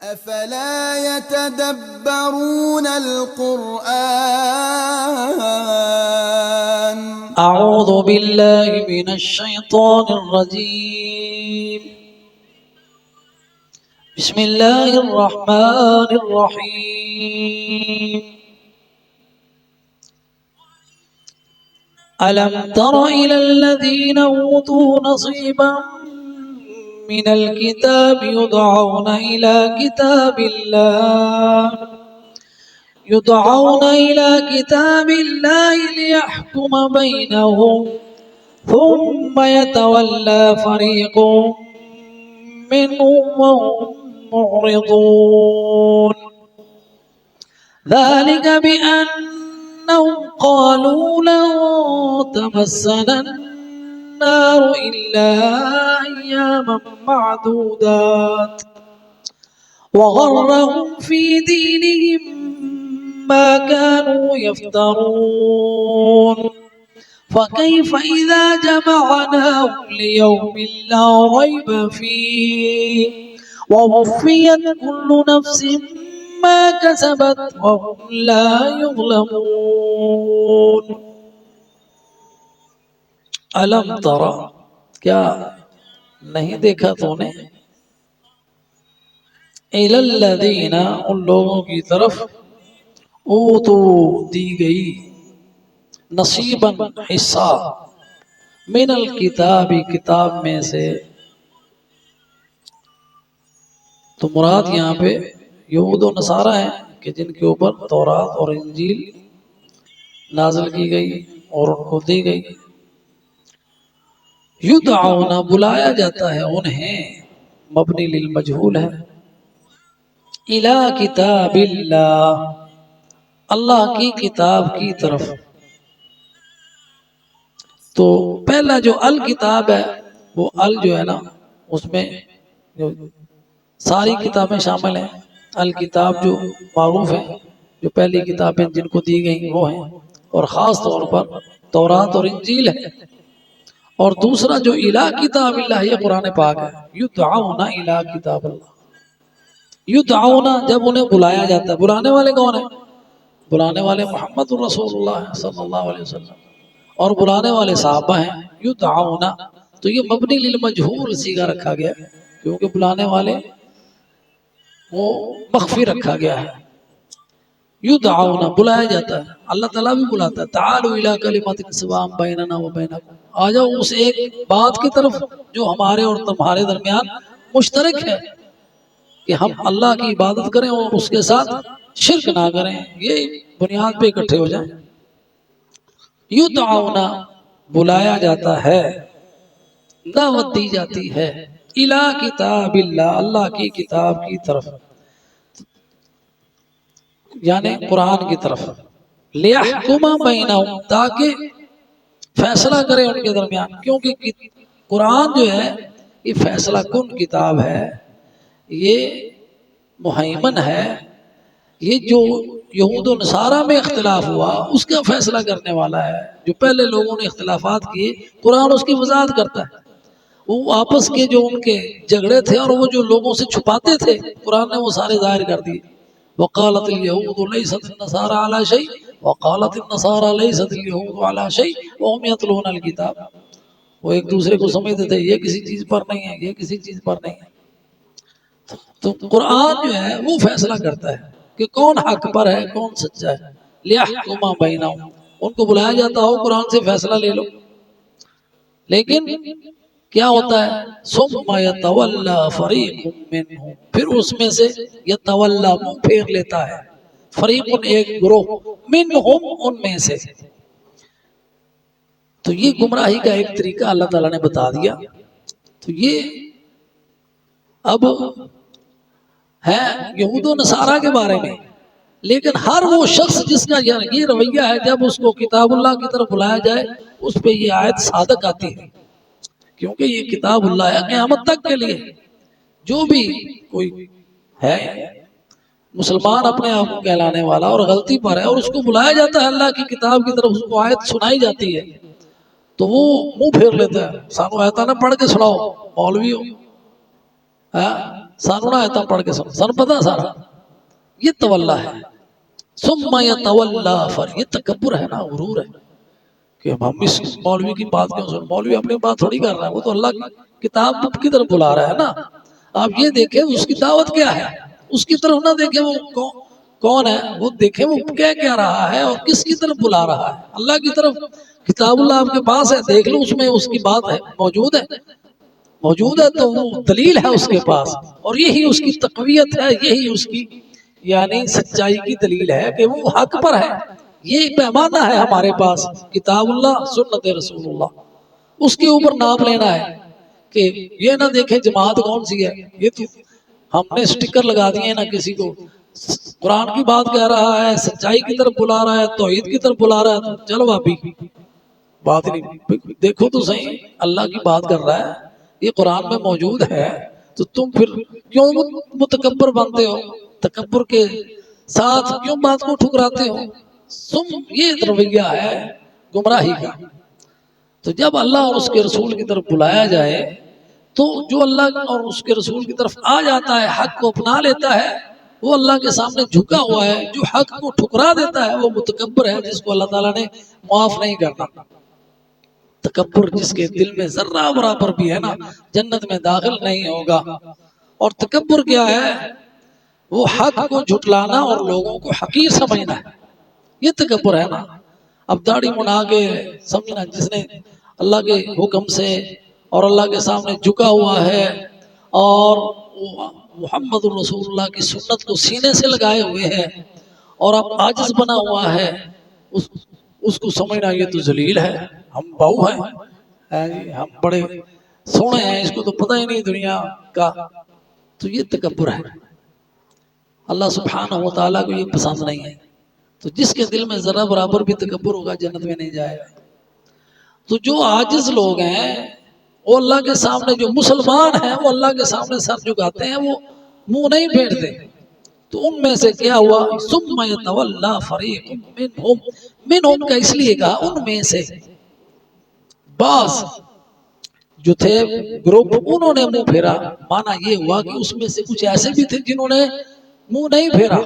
أفلا يتدبرون القرآن أعوذ بالله من الشيطان الرجيم بسم الله الرحمن الرحيم ألم تر إلى الذين أوتوا نصيبا من الكتاب يدعون إلى كتاب الله ليحكم بينهم ثم يتولى فريق منهم وهم معرضون ذلك بأنهم قالوا لن تمسنا النار إلا أياما معدودات وغرهم في دينهم ما كانوا يفترون فكيف إذا جمعناهم ليوم لا ريب فيه ووفيت كل نفس ما كسبت وهم لا يظلمون علم ترى کیا نہیں دیکھا تو نے الی الذین ان لوگوں کی طرف اوتو دی گئی نصیبا حصہ من الکتاب کتاب میں سے تو مراد یہاں پہ یہود و نصارہ ہیں کہ جن کے اوپر تورات اور انجیل نازل کی گئی اور ان کو دی گئی یدعون بلایا جاتا ہے انہیں مبنی للمجہول ہے الی کتاب اللہ اللہ کی کتاب کی طرف تو پہلا جو الکتاب ہے وہ ال جو ہے نا اس میں ساری کتابیں شامل ہیں الکتاب جو معروف ہے جو پہلی کتابیں جن کو دی گئی وہ ہیں اور خاص طور پر تورات اور انجیل ہے اور دوسرا جو الہ کتاب اللہ یہ قرآن پاک ہے یدعون الہ کتاب اللہ یدعون جب انہیں بلایا جاتا ہے بلانے والے کون ہیں بلانے والے محمد رسول اللہ صلی اللہ علیہ وسلم اور بلانے والے صحابہ ہیں یدعون تو یہ مبنی للمجہول صیغہ رکھا گیا کیونکہ بلانے والے وہ مخفی رکھا گیا ہے یدعون بلایا جاتا ہے اللہ تعالیٰ بھی بلاتا ہے تعالوا الی کلمۃ سواء بیننا و بینکم آ جاؤ اس ایک بات کی طرف جو ہمارے اور تمہارے درمیان مشترک ہے کہ ہم اللہ کی عبادت کریں اور اس کے ساتھ شرک نہ کریں یہ بنیاد پہ اکٹھے ہو جائیں یدعون بلایا جاتا ہے دعوت دی جاتی ہے الی کتاب اللہ اللہ کی کتاب کی طرف یعنی قرآن کی طرف لیحکم بینہم تاکہ فیصلہ کرے ان کے درمیان کیونکہ قرآن جو ہے یہ فیصلہ کن کتاب ہے یہ مہیمن ہے یہ جو یہود و نصارہ میں اختلاف ہوا اس کا فیصلہ کرنے والا ہے جو پہلے لوگوں نے اختلافات کیے قرآن اس کی وضاحت کرتا ہے وہ آپس کے جو ان کے جھگڑے تھے اور وہ جو لوگوں سے چھپاتے تھے قرآن نے وہ سارے ظاہر کر دیے وقالت اليهود ليست النصارى على شيء وقالت النصارى ليست اليهود على شيء وهم يتلون الكتاب وہ ایک دوسرے کو سمجھتے تھے یہ کسی چیز پر نہیں ہے یہ کسی چیز پر نہیں ہے تو قرآن جو ہے وہ فیصلہ کرتا ہے کہ کون حق پر ہے کون سچا ہے لیحکم بینہم ان کو بلایا جاتا ہو قرآن سے فیصلہ لے لو لیکن کیا ہوتا ہے ثم یتولی فریق منہم پھر اس میں سے یتولی منہ پھیر لیتا ہے فریق ایک گروہ منہم ان میں سے تو یہ گمراہی کا ایک طریقہ اللہ تعالیٰ نے بتا دیا تو یہ اب ہے یہود و نصارہ کے بارے میں لیکن ہر وہ شخص جس کا یہ رویہ ہے جب اس کو کتاب اللہ کی طرف بلایا جائے اس پہ یہ آیت صادق آتی ہے کیونکہ یہ کتاب اللہ ہے قیامت تک کے لیے جو بھی کوئی ہے مسلمان اپنے آپ کو کہلانے والا اور غلطی پر ہے اور اس کو بلایا جاتا ہے اللہ کی کتاب کی طرف اس کو آیت سنائی جاتی ہے تو وہ منہ پھیر لیتا ہے سانو آیتاں نہ پڑھ کے سناؤ مولوی ہو سانونا آیتاں پڑھ کے سن پتا سارا یہ تولا ہے ثم یتولا یہ تکبر ہے نا، غرور ہے کہ ہم اس مولوی کی بات کیوں سن، مولوی اپنی بات تھوڑی کر رہا ہے، وہ تو اللہ کی کتاب کی طرف بلا رہا ہے نا۔ آپ یہ دیکھیں اس کی دعوت کیا ہے، اس کی طرف نہ دیکھیں وہ کون ہے، وہ دیکھیں وہ کیا رہا ہے اور کس کی طرف بلا رہا ہے۔ اللہ کی طرف کتاب اللہ آپ کے پاس ہے، دیکھ لو اس میں اس کی بات ہے، موجود ہے تو وہ دلیل ہے اس کے پاس، اور یہی اس کی تقویت ہے، یہی اس کی یعنی سچائی کی دلیل ہے کہ وہ حق پر ہے۔ یہ پیمانہ ہے ہمارے پاس، کتاب اللہ سنت رسول اللہ، اس کے اوپر نام لینا ہے کہ یہ نہ دیکھیں جماعت کون سی ہے، یہ تو ہم نے سٹکر لگا دیے نا کسی کو، قرآن کی بات کہہ رہا ہے، سچائی کی طرف بلا رہا ہے، توحید کی طرف بلا رہا ہے، چلو ابھی بات نہیں، دیکھو تو صحیح اللہ کی بات کر رہا ہے، یہ قرآن میں موجود ہے، تو تم پھر کیوں متکبر بنتے ہو، تکبر کے ساتھ کیوں بات کو ٹھکراتے ہو، یہ رویہ ہے گمراہی کا۔ تو جب اللہ اور اس کے رسول کی طرف بلایا جائے تو جو اللہ اور اس کے رسول کی طرف آ جاتا ہے، حق کو اپنا لیتا ہے، وہ اللہ کے سامنے جھکا ہوا ہے، جو حق کو ٹھکرا دیتا ہے وہ متکبر ہے، جس کو اللہ تعالیٰ نے معاف نہیں کرنا۔ تکبر جس کے دل میں ذرہ برابر بھی ہے نا، جنت میں داخل نہیں ہوگا۔ اور تکبر کیا ہے؟ وہ حق کو جھٹلانا اور لوگوں کو حقیر سمجھنا ہے، یہ تکبر ہے نا۔ اب داڑھی منا کے سمجھنا، جس نے اللہ کے حکم سے اور اللہ کے سامنے جھکا ہوا ہے اور محمد رسول اللہ کی سنت کو سینے سے لگائے ہوئے ہے اور اب عاجز بنا ہوا ہے، اس کو سمجھنا یہ تو ذلیل ہے، ہم باؤ ہیں، ہم بڑے سونے ہیں، اس کو تو پتہ ہی نہیں دنیا کا، تو یہ تکبر ہے۔ اللہ سبحانہ و تعالیٰ کو یہ پسند نہیں ہے۔ تو جس کے دل میں ذرہ برابر بھی تکبر ہوگا جنت میں نہیں جائے گا۔ تو جو عاجز لوگ ہیں وہ اللہ کے سامنے، جو مسلمان ہیں وہ اللہ کے سامنے سر جھکاتے ہیں، وہ منہ نہیں پھیرتے۔ تو ان میں سے کیا ہوا؟ ثم یتولا فریق منہم کا اس لیے کہا ان میں سے، بعض جو تھے گروپ انہوں نے منہ پھیرا، مانا یہ ہوا کہ اس میں سے کچھ ایسے بھی تھے جنہوں نے منہ نہیں پھیرا۔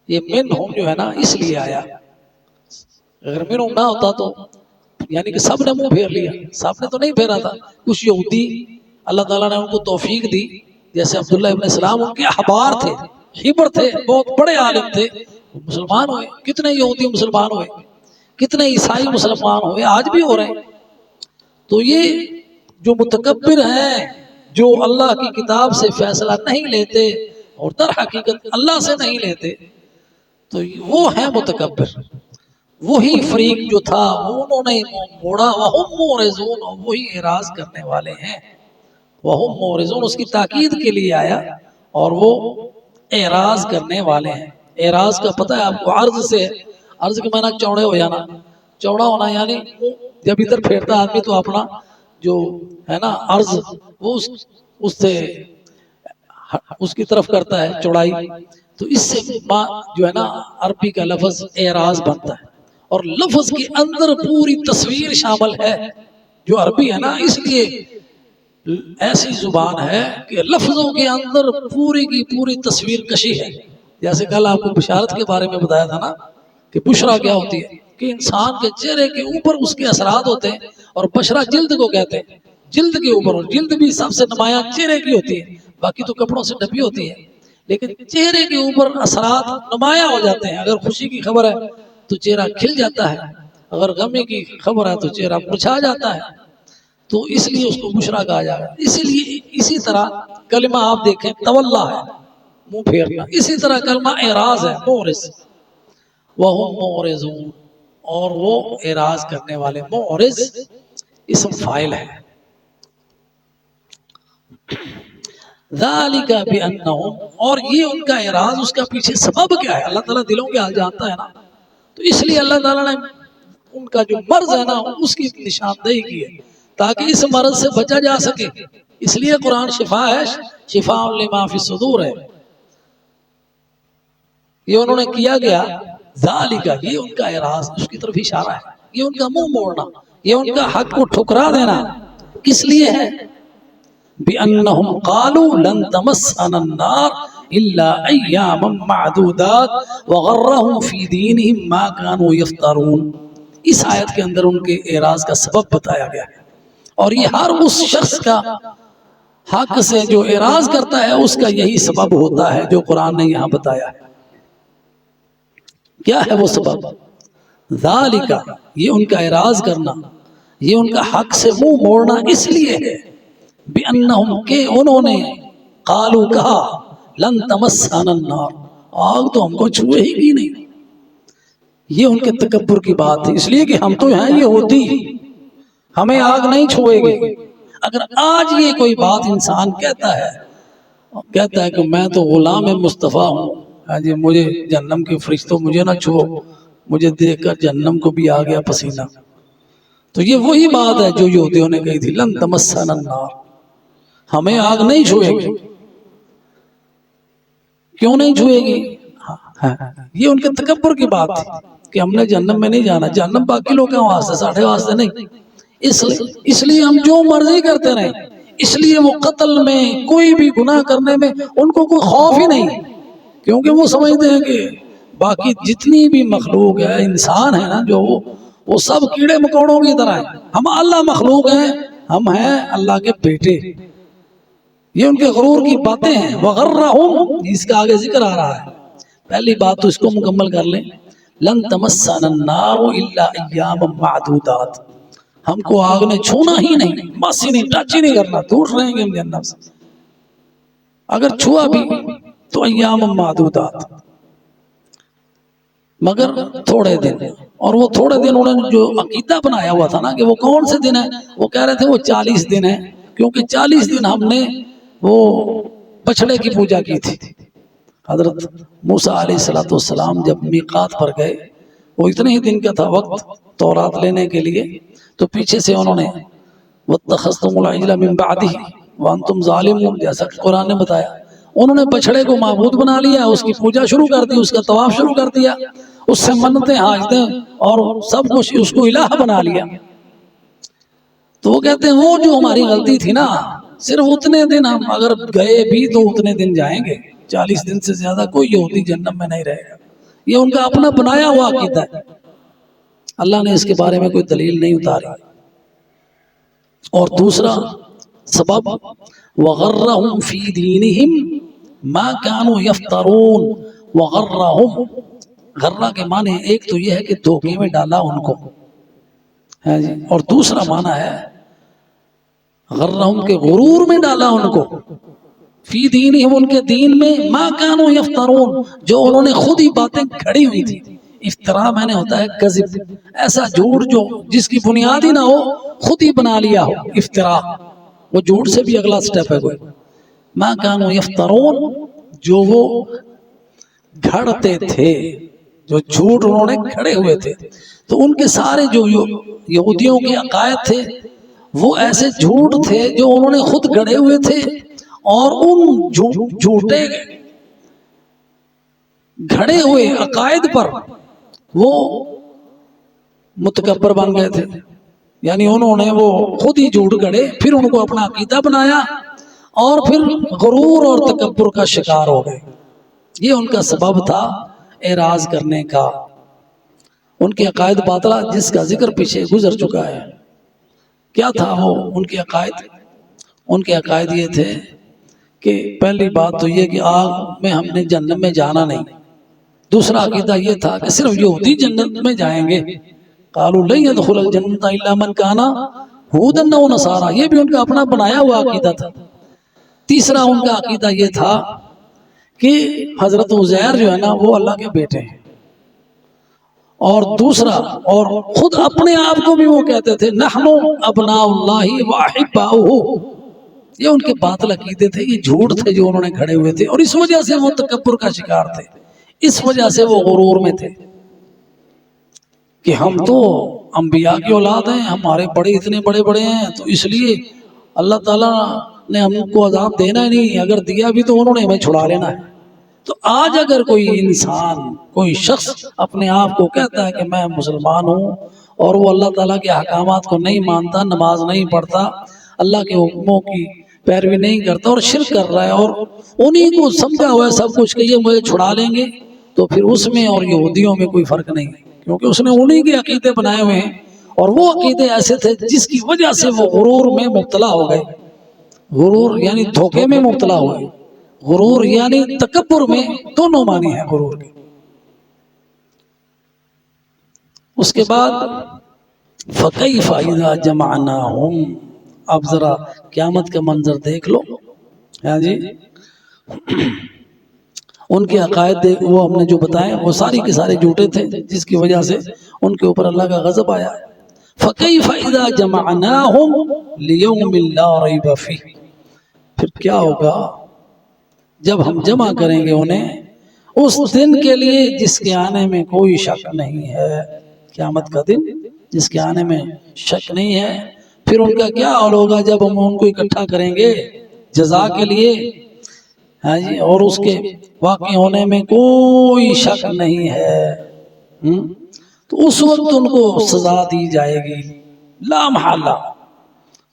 یہ منہم جو ہے نا اس لیے آیا، اگر منہم نہ ہوتا تو یعنی کہ سب نے منہ پھیر لیا، سب نے تو نہیں پھیرا تھا۔ کچھ یہودی اللہ تعالیٰ نے ان کو توفیق دی، جیسے عبداللہ ابن سلام ان کے احبار تھے، خبر تھے، بہت بڑے عالم تھے، مسلمان ہوئے۔ کتنے یہودی مسلمان ہوئے، کتنے عیسائی مسلمان ہوئے، آج بھی ہو رہے ہیں۔ تو یہ جو متکبر ہیں، جو اللہ کی کتاب سے فیصلہ نہیں لیتے اور در حقیقت اللہ سے نہیں لیتے، تو وہ ہیں متکبر۔ وہی فریق جو تھا انہوں نے موڑا، وہم مورزون، وہی اعراض کرنے والے ہیں، وہم مورزون اس کی تاکید کے لیے آیا، اور وہ اعراض کرنے والے ہیں۔ اعراض کا پتہ ہے آپ کو؟ عرض سے، عرض کے معنی چوڑے ہو جانا، چوڑا ہونا یعنی جب ادھر پھیرتا آدمی تو اپنا جو ہے نا عرض وہ اس سے اس کی طرف کرتا ہے چوڑائی، تو اس سے جو ہے نا عربی کا لفظ اعراض بنتا ہے، اور لفظ کے اندر پوری تصویر شامل ہے۔ جو عربی ہے نا اس لیے ایسی زبان ہے کہ لفظوں کے اندر پوری کی پوری تصویر کشی ہے۔ جیسے کل آپ کو بشارت کے بارے میں بتایا تھا نا کہ بشرا کیا ہوتی ہے، کہ انسان کے چہرے کے اوپر اس کے اثرات ہوتے ہیں، اور بشرا جلد کو کہتے ہیں، جلد کے اوپر، اور جلد بھی سب سے نمایاں چہرے کی ہوتی ہے، باقی تو کپڑوں سے ڈھپی ہوتی ہے، لیکن چہرے کے اوپر اثرات نمایاں ہو جاتے ہیں۔ اگر خوشی کی خبر ہے تو چہرہ کھل جاتا ہے، اگر غمی کی خبر ہے تو چہرہ مرجھا جاتا ہے، تو اس لیے اس کو بشرا کہا جائے گا۔ اسی لیے اسی طرح کلمہ آپ دیکھیں تولا ہے، منہ پھیرنا، اسی طرح کلمہ اعراض ہے، مورز، وہم مورزون، اور وہ اعراض کرنے والے۔ مورز اسم فاعل ہے۔ ذالک بانہم، اور یہ ان کا اعراض، اس کا پیچھے سبب کیا ہے؟ اللہ تعالیٰ دلوں کے حال جانتا ہے نا، تو اس لیے اللہ تعالیٰ نے ان کا جو مرض ہے نا اس کی نشاندہی کی ہے تاکہ اس مرض سے بچا جا سکے۔ اس لیے قرآن شفا ہے، شفاء لما فی الصدور ہے۔ یہ انہوں نے کیا گیا، ذالک، یہ ان کا اعراض، اس کی طرف اشارہ ہے، یہ ان کا منہ موڑنا، یہ ان کا حق کو ٹھکرا دینا کس لیے ہے؟ بِأَنَّهُمْ قَالُوا لَن تَمَسَّنَا النَّارُ إِلَّا أَيَّامًا مَّعْدُودَاتٍ وَغَرَّهُمْ فِي دِينِهِمْ مَا كَانُوا يَفْتَرُونَ۔ اس آیت کے اندر ان کے اعراض کا سبب بتایا گیا ہے، اور یہ ہر اس شخص کا حق سے جو اعراض کرتا ہے اس کا یہی سبب ہوتا ہے جو قرآن نے یہاں بتایا ہے۔ کیا ہے وہ سبب؟ ذالک، یہ ان کا اعراض کرنا، یہ ان کا حق سے منہ موڑنا اس لیے ہے بِأَنَّهُمْ کہ انہوں نے قالوا کہا لن تمسنا النار، آگ تو ہم کو چھوئے ہی کی نہیں۔ یہ ان کے تکبر کی بات ہے، اس لیے کہ ہم تو ہیں یہودی، ہمیں آگ نہیں چھوئے گی۔ اگر آج یہ کوئی بات انسان کہتا ہے کہ میں تو غلام مصطفیٰ ہوں، ہاں جی مجھے جہنم کے فرشتوں مجھے نہ چھو، مجھے دیکھ کر جہنم کو بھی آ گیا پسینہ، تو یہ وہی بات ہے جو یہودیوں نے کہی تھی لن تمسنا النار، ہمیں آگ نہیں چھوئے گی۔ کیوں نہیں چھوئے گی؟ یہ ان کے تکبر کی بات تھی کہ ہم نے جہنم میں نہیں جانا، جہنم باقی لوگ کے واسطے، ساڑھے واسطے نہیں۔ اس لیے ہم جو مرضی کرتے رہیں، اس لیے وہ قتل میں کوئی بھی گناہ کرنے میں ان کو کوئی خوف ہی نہیں، کیونکہ وہ سمجھتے ہیں کہ باقی جتنی بھی مخلوق ہے، انسان ہے نا جو، وہ سب کیڑے مکوڑوں کی طرح ہیں، ہم اللہ مخلوق ہیں، ہم ہیں اللہ کے بیٹے۔ یہ ان کے غرور کی باتیں ہیں۔ وغرہم، اس کا آگے ذکر آ رہا ہے، پہلی بات تو اس کو مکمل کر لیں، لن تمسنا النار الا ایاما معدودات، ہم کو آگ نے چھونا ہی نہیں، بس ہی نہیں، ٹچ ہی نہیں کرنا، دور رہیں گے ہم جہنم سے، اگر چھوا بھی تو ایام معدودات، مگر تھوڑے دن۔ اور وہ تھوڑے دن انہوں نے جو عقیدہ بنایا ہوا تھا نا کہ وہ کون سے دن ہیں، وہ کہہ رہے تھے وہ 40 دن ہیں، کیونکہ 40 دن ہم نے وہ بچھڑے کی پوجا کی تھی۔ حضرت موسیٰ علیہ السلام جب میقات پر گئے، وہ اتنے ہی دن کا تھا وقت تورات لینے کے لیے، تو پیچھے سے انہوں نے وَاتَّخَذْتُمُ الْعِجْلَ مِن بَعْدِهِ وَأَنْتُمْ ظَالِمُونَ، جیسا کہ قرآن نے بتایا، انہوں نے بچھڑے کو معبود بنا لیا، اس کی پوجا شروع کر دی، اس کا طواف شروع کر دیا، اس سے منتیں حاجتیں اور سب کچھ اس کو الہ بنا لیا۔ تو وہ کہتے ہیں وہ جو ہماری غلطی تھی نا، صرف اتنے دن ہم اگر گئے بھی تو اتنے دن جائیں گے، 40 دن سے زیادہ کوئی یہودی جہنم میں نہیں رہے گا۔ یہ ان کا اپنا بنایا ہوا عقیدہ ہے، اللہ نے اس کے بارے میں کوئی دلیل نہیں اتاری۔ اور دوسرا سبب وغرہم فی دینہم ما کانوا یفترون، وغرہم، غرہ کے معنی ایک تو یہ ہے کہ دھوکے میں ڈالا ان کو، اور دوسرا معنی ہے غرہم کے غرور میں ڈالا ان کو، فی دینہم ان کے دین میں، ما کانوا یفترون جو انہوں نے خود ہی باتیں کھڑی ہوئی تھی۔ افتراء میں نے ہوتا ہے کذب، ایسا جھوٹ جو جس کی بنیاد ہی نہ ہو، خود ہی بنا لیا ہو، افتراء، وہ جھوٹ سے بھی اگلا سٹیپ ہے کوئی۔ ما کانوا یفترون، جو وہ گھڑتے تھے، جو جھوٹ انہوں نے کھڑے ہوئے تھے، تو ان کے سارے جو یہودیوں کے عقائد تھے وہ ایسے جھوٹ تھے جو انہوں نے خود گڑے ہوئے تھے، اور ان جھوٹے گھڑے ہوئے عقائد پر وہ متکبر بن گئے تھے، یعنی انہوں نے وہ خود ہی جھوٹ گڑے، پھر ان کو اپنا عقیدہ بنایا، اور پھر غرور اور تکبر کا شکار ہو گئے۔ یہ ان کا سبب تھا اعراض کرنے کا، ان کے عقائد باطلہ جس کا ذکر پیچھے گزر چکا ہے۔ کیا تھا وہ ان کے عقائد؟ ان کے عقائد یہ تھے کہ پہلی بات تو یہ کہ آگ میں ہم نے جنت میں جانا نہیں، دوسرا عقیدہ یہ تھا کہ صرف یہودی جنت میں جائیں گے، قالوا لن يدخل الجنة الا من كان هودا او نصارى، یہ بھی ان کا اپنا بنایا ہوا عقیدہ تھا۔ تیسرا ان کا عقیدہ یہ تھا کہ حضرت عزیر جو ہے نا وہ اللہ کے بیٹے ہیں، اور دوسرا، اور خود اپنے آپ کو بھی وہ کہتے تھے نحن ابناء اللہ واحباؤہ، یہ ان کے باطل عقیدے تھے، یہ جھوٹ تھے جو انہوں نے کھڑے ہوئے تھے، اور اس وجہ سے وہ تکبر کا شکار تھے، اس وجہ سے وہ غرور میں تھے کہ ہم تو انبیاء کی اولاد ہیں، ہمارے بڑے اتنے بڑے بڑے ہیں، تو اس لیے اللہ تعالیٰ نے ہم کو عذاب دینا ہی نہیں، اگر دیا بھی تو انہوں نے ہمیں چھڑا لینا ہے۔ تو آج اگر کوئی انسان، کوئی شخص اپنے آپ کو کہتا ہے کہ میں مسلمان ہوں، اور وہ اللہ تعالیٰ کے احکامات کو نہیں مانتا، نماز نہیں پڑھتا، اللہ کے حکموں کی پیروی نہیں کرتا اور شرک کر رہا ہے اور انہی کو سمجھا ہوا ہے سب کچھ کہ یہ مجھے چھڑا لیں گے، تو پھر اس میں اور یہودیوں میں کوئی فرق نہیں ہے، کیونکہ اس نے انہی کے عقیدے بنائے ہوئے ہیں، اور وہ عقیدے ایسے تھے جس کی وجہ سے وہ غرور میں مبتلا ہو گئے۔ غرور یعنی دھوکے میں مبتلا ہوئے، غرور یعنی تکبر میں، دونوں معنی ہیں غرور کے۔ اس کے بعد فَكَيْفَ إِذَا جَمَعْنَاهُمْ، اب ذرا قیامت کا منظر دیکھ لو، ہاں جی، ان کے عقائد وہ ہم نے جو بتائے وہ ساری کے سارے جھوٹے تھے، جس کی وجہ سے ان کے اوپر اللہ کا غضب آیا۔ فَكَيْفَ إِذَا جَمَعْنَاهُمْ لِيَوْمٍ لَا رَيْبَ فِيهِ، پھر کیا ہوگا جب ہم جمع کریں گے انہیں اس دن کے لیے جس کے آنے میں کوئی شک نہیں ہے، قیامت کا دن جس کے آنے میں شک نہیں ہے۔ پھر ان کا کیا حال ہوگا جب ہم ان کو اکٹھا کریں گے جزا کے لیے، ہاں جی، اور اس کے واقع ہونے میں کوئی شک نہیں ہے، تو اس وقت ان کو سزا دی جائے گی، لا محالہ،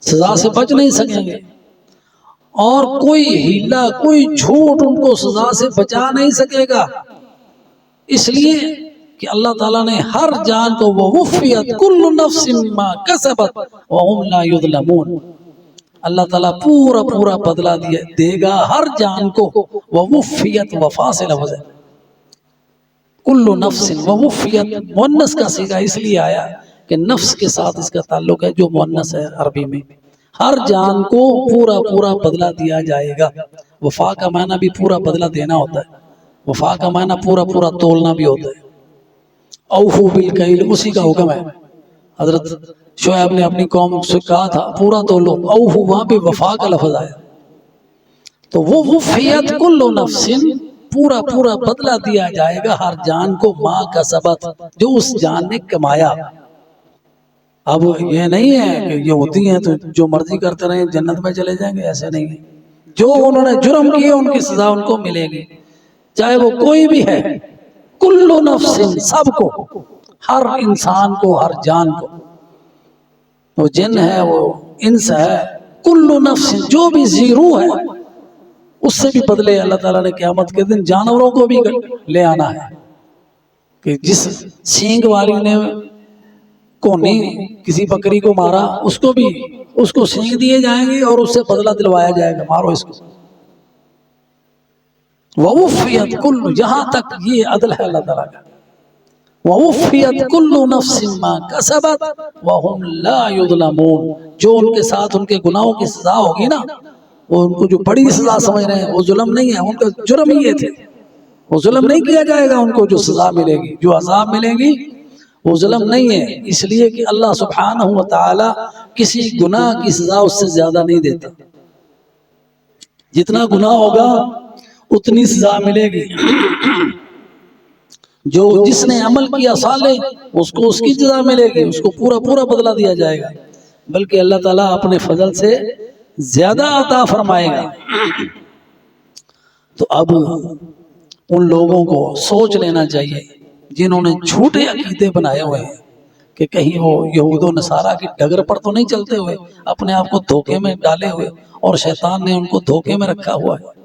سزا سے بچ نہیں سکیں گے، اور کوئی ہیلا کوئی جھوٹ ان کو سزا سے بچا نہیں سکے گا، اس لیے کہ اللہ تعالیٰ نے ہر جان کو وَوُفِّيَتْ كُلُّ نَفْسٍ مَا كَسَبَتْ وَهُمْ لَا يُظْلَمُونَ، اللہ تعالیٰ پورا پورا بدلہ دے گا ہر جان کو، وَوُفِّيَتْ وفا سے لفظ ہے، كُلُّ نَفْسٍ وَوُفِّيَتْ مؤنث کا صیغہ اس لیے آیا کہ نفس کے ساتھ اس کا تعلق ہے جو مؤنث ہے عربی میں، ہر جان کو پورا پورا بدلہ دیا جائے گا۔ وفا کا معنی بھی پورا بدلہ دینا ہوتا ہے، وفا کا معنی پورا پورا تولنا بھی ہوتا ہے۔ اوفو بالکیل اسی کا حکم ہے، حضرت شعیب نے اپنی قوم سے کہا تھا پورا تولو، اوفو وہاں پہ وفا کا لفظ آیا، تو وہ وفیت کل نفس، پورا پورا بدلہ دیا جائے گا ہر جان کو، ماں کا سبت، جو اس جان نے کمایا۔ اب یہ نہیں ہے کہ یہ ہوتی ہیں تو جو مرضی کرتے رہیں جنت میں چلے جائیں گے، ایسے نہیں ہے، جو انہوں نے جرم کیے ان کی سزا ان کو ملے گی، چاہے وہ کوئی بھی ہے، کل نفس، سب کو، ہر انسان کو، ہر جان کو، وہ جن ہے وہ انس ہے، کل نفس جو بھی ذی روح ہے اس سے بھی بدلے اللہ تعالیٰ نے قیامت کے دن جانوروں کو بھی لے آنا ہے، کہ جس سینگ والی نے کو نہیں کسی بکری کو مارا اس کو سینگ دیے جائیں گے اور اس سے بدلہ دلوایا جائے گا، مارو اس کو۔ وَوُفِّيَتْ كُلُّ، یہاں تک یہ عدل ہے اللہ تعالیٰ کا، وَوُفِّيَتْ كُلُّ نَفْسٍ مَا كَسَبَتْ وَهُمْ لَا يُظْلَمُونَ، جو ان کے ساتھ ان کے گناہوں کی سزا ہوگی نا، وہ ان کو جو بڑی سزا سمجھ رہے ہیں وہ ظلم نہیں ہے، ان کا جرم ہی یہ تھے، وہ ظلم نہیں کیا جائے گا، ان کو جو سزا ملے گی، جو عذاب ملے گی وہ ظلم نہیں ہے، اس لیے کہ اللہ سبحانہ وتعالی کسی گناہ کی سزا اس سے زیادہ نہیں دیتا، جتنا گناہ ہوگا اتنی سزا ملے گی، جو جس نے عمل کیا صالح اس کو اس کی سزا ملے گی، اس کو پورا پورا بدلہ دیا جائے گا، بلکہ اللہ تعالیٰ اپنے فضل سے زیادہ عطا فرمائے گا۔ تو اب ان لوگوں کو سوچ لینا چاہیے جنہوں نے جھوٹے عقیدے بنائے ہوئے ہیں، کہ کہیں وہ یہود و نصارہ کی ڈگر پر تو نہیں چلتے ہوئے، اپنے آپ کو دھوکے میں ڈالے ہوئے، اور شیطان نے ان کو دھوکے میں رکھا ہوا ہے۔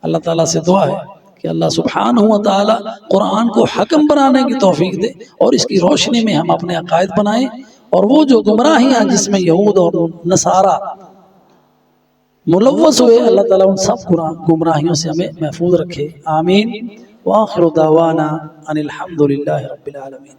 اللہ تعالیٰ سے دعا ہے کہ اللہ سبحانہ وتعالی قرآن کو حکم بنانے کی توفیق دے، اور اس کی روشنی میں ہم اپنے عقائد بنائیں، اور وہ جو گمراہیاں جس میں یہود اور نصارہ ملوث ہوئے، اللہ تعالیٰ ان سب گمراہیوں سے ہمیں محفوظ رکھے، آمین۔ وآخر دعوانا ان الحمد للہ رب العالمین۔